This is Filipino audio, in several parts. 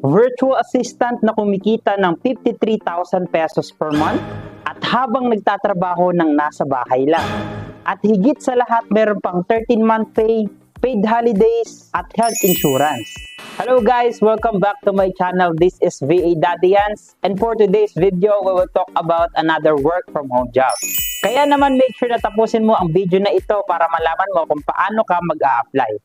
Virtual assistant na kumikita ng 53,000 pesos per month at habang nagtatrabaho ng nasa bahay lang. At higit sa lahat, meron pang 13-month pay, paid holidays, at health insurance. Hello guys! Welcome back to my channel. This is VA Daddy Yans, and for today's video, we will talk about another work from home job. Kaya naman make sure na tapusin mo ang video na ito para malaman mo kung paano ka mag-a-apply.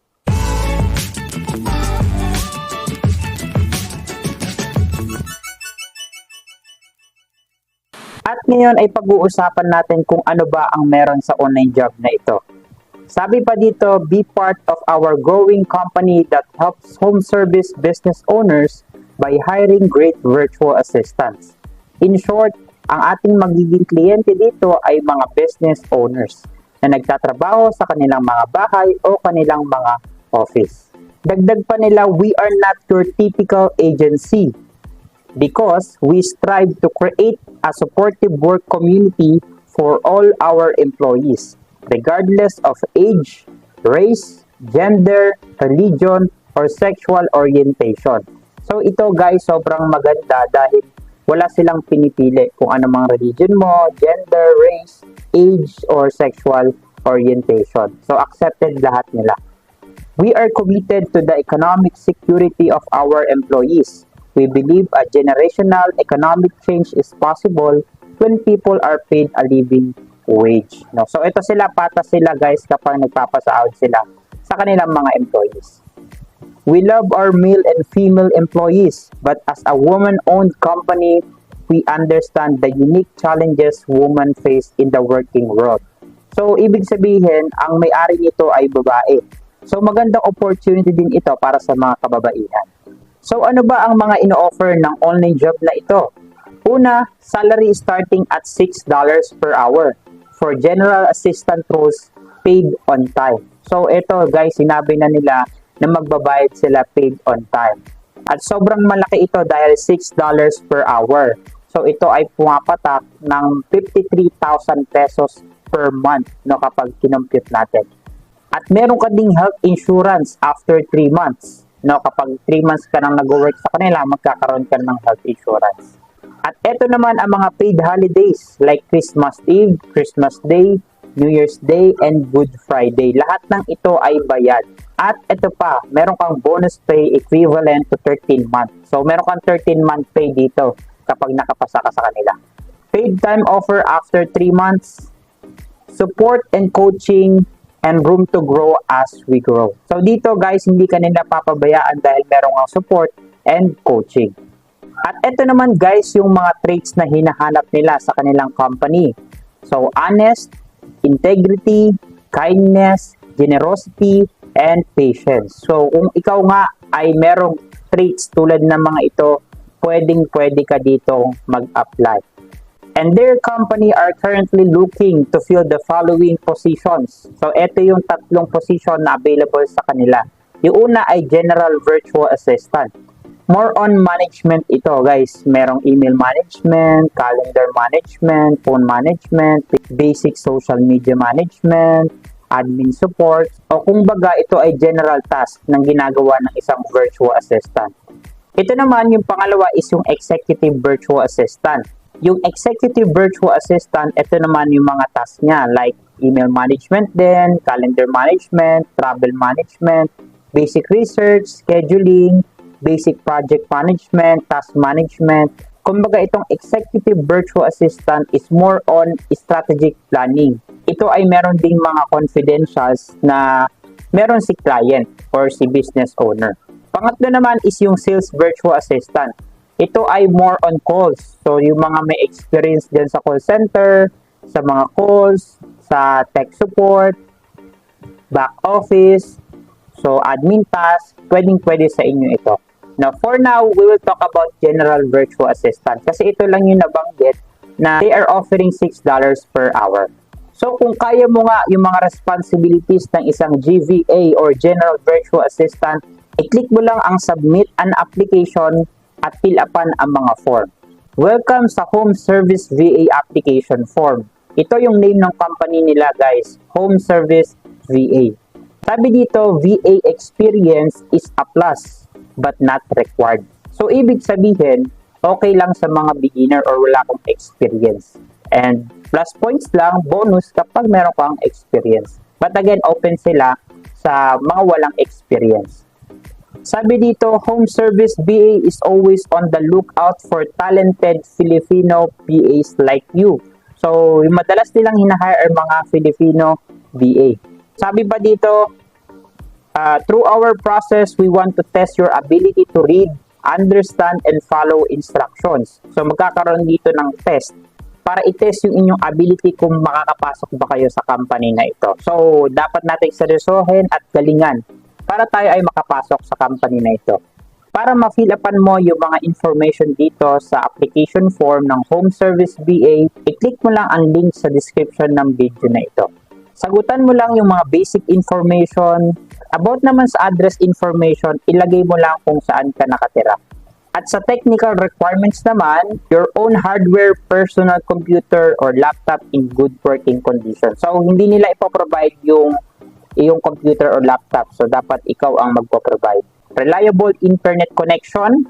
At ngayon ay pag-uusapan natin kung ano ba ang meron sa online job na ito. Sabi pa dito, be part of our growing company that helps home service business owners by hiring great virtual assistants. In short, ang ating magiging kliyente dito ay mga business owners na nagtatrabaho sa kanilang mga bahay o kanilang mga office. Dagdag pa nila, we are not your typical agency because we strive to create a supportive work community for all our employees, regardless of age, race, gender, religion, or sexual orientation. So ito guys, sobrang maganda dahil wala silang pinipili kung ano mang religion mo, gender, race, age, or sexual orientation. So accepted lahat nila. We are committed to the economic security of our employees. We believe a generational economic change is possible when people are paid a living wage. No? So ito sila, patas sila guys kapag nagpapasahod sila sa kanilang mga employees. We love our male and female employees, but as a woman-owned company, we understand the unique challenges women face in the working world. So ibig sabihin, ang may-ari nito ay babae. So magandang opportunity din ito para sa mga kababaihan. So ano ba ang mga ino-offer ng online job na ito? Una, salary starting at $6 per hour for general assistant roles paid on time. So ito guys, sinabi na nila na magbabayad sila paid on time. At sobrang malaki ito dahil $6 per hour. So ito ay pumapatak ng 53,000 pesos per month no, kapag kinompute natin. At meron ka ding health insurance after 3 months. No, kapag 3 months ka nang nag-work sa kanila, magkakaroon ka ng health insurance. At ito naman ang mga paid holidays like Christmas Eve, Christmas Day, New Year's Day, and Good Friday. Lahat ng ito ay bayad. At ito pa, meron kang bonus pay equivalent to 13 months. So meron kang 13-month pay dito kapag nakapasa ka sa kanila. Paid time offer after 3 months, support and coaching, and room to grow as we grow. So dito guys, hindi ka nila papabayaan dahil meron kang support and coaching. At ito naman guys, yung mga traits na hinahanap nila sa kanilang company. So honest, integrity, kindness, generosity, and patience. So kung ikaw nga ay merong traits tulad ng mga ito, pwedeng-pwede ka dito mag-apply. And their company are currently looking to fill the following positions. So, ito yung tatlong position na available sa kanila. Yung una ay General Virtual Assistant. More on management ito, guys. Merong email management, calendar management, phone management, basic social media management, admin support. O kung baga, ito ay general task ng ginagawa ng isang virtual assistant. Ito naman, yung pangalawa is yung Executive Virtual Assistant. Yung Executive Virtual Assistant, ito naman yung mga tasks niya like email management din, calendar management, travel management, basic research, scheduling, basic project management, task management. Kumbaga itong Executive Virtual Assistant is more on strategic planning. Ito ay meron ding mga confidentials na meron si client or si business owner. Pangatlo naman is yung Sales Virtual Assistant. Ito ay more on calls. So, yung mga may experience din sa call center, sa mga calls, sa tech support, back office, so admin task, pwedeng-pwede sa inyo ito. Now, for now, we will talk about General Virtual Assistant. Kasi ito lang yung nabanggit na they are offering $6 per hour. So, kung kaya mo nga yung mga responsibilities ng isang GVA or General Virtual Assistant, i-click mo lang ang Submit an Application at fill upan ang mga form. Welcome sa Home Service VA Application Form. Ito yung name ng company nila guys, Home Service VA. Sabi dito, VA experience is a plus but not required. So, ibig sabihin, okay lang sa mga beginner or wala kang experience. And plus points lang, bonus kapag meron kang experience. But again, open sila sa mga walang experience. Sabi dito, home service BA is always on the lookout for talented Filipino BAs like you. So, yung madalas nilang hinahire ay mga Filipino BA. Sabi pa dito, through our process, we want to test your ability to read, understand, and follow instructions. So, magkakaroon dito ng test para i-test yung inyong ability kung makakapasok ba kayo sa company na ito. So, dapat natin seryosohin at galingan para tayo ay makapasok sa company na ito. Para ma-fill upan mo yung mga information dito sa application form ng Home Service BA, i-click mo lang ang link sa description ng video na ito. Sagutan mo lang yung mga basic information. About naman sa address information, ilagay mo lang kung saan ka nakatira. At sa technical requirements naman, your own hardware, personal computer, or laptop in good working condition. So, hindi nila ipoprovide yung computer or laptop. So, dapat ikaw ang magpo-provide. Reliable internet connection,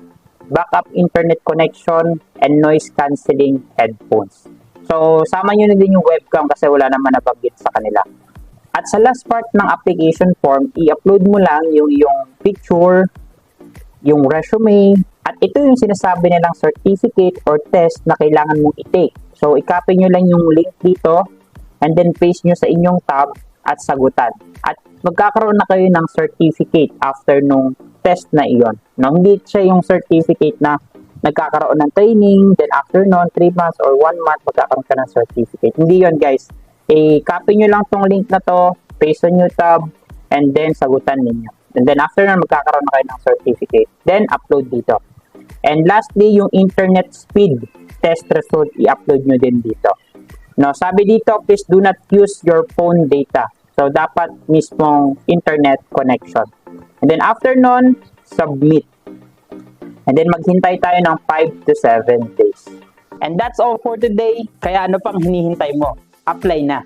backup internet connection, and noise cancelling headphones. So, sama nyo na din yung webcam kasi wala naman nabanggit sa kanila. At sa last part ng application form, i-upload mo lang yung picture, yung resume, at ito yung sinasabi nilang certificate or test na kailangan mong i-take. So, i-copy nyo lang yung link dito and then paste nyo sa inyong tab at sagutan. At magkakaroon na kayo ng certificate after nung test na iyon. No, hindi siya yung certificate na nagkakaroon ng training, then after nun, 3 months or 1 month, magkakaroon ka ng certificate. Hindi yon guys. I-copy nyo lang tong link na to, paste nyo tab, and then sagutan ninyo. And then after nun, magkakaroon na kayo ng certificate. Then, upload dito. And lastly, yung internet speed test result, i-upload nyo din dito. No, sabi dito, please do not use your phone data. So, dapat mismong internet connection. And then after nun, submit. And then maghintay tayo ng 5 to 7 days. And that's all for today. Kaya ano pang hinihintay mo? Apply na.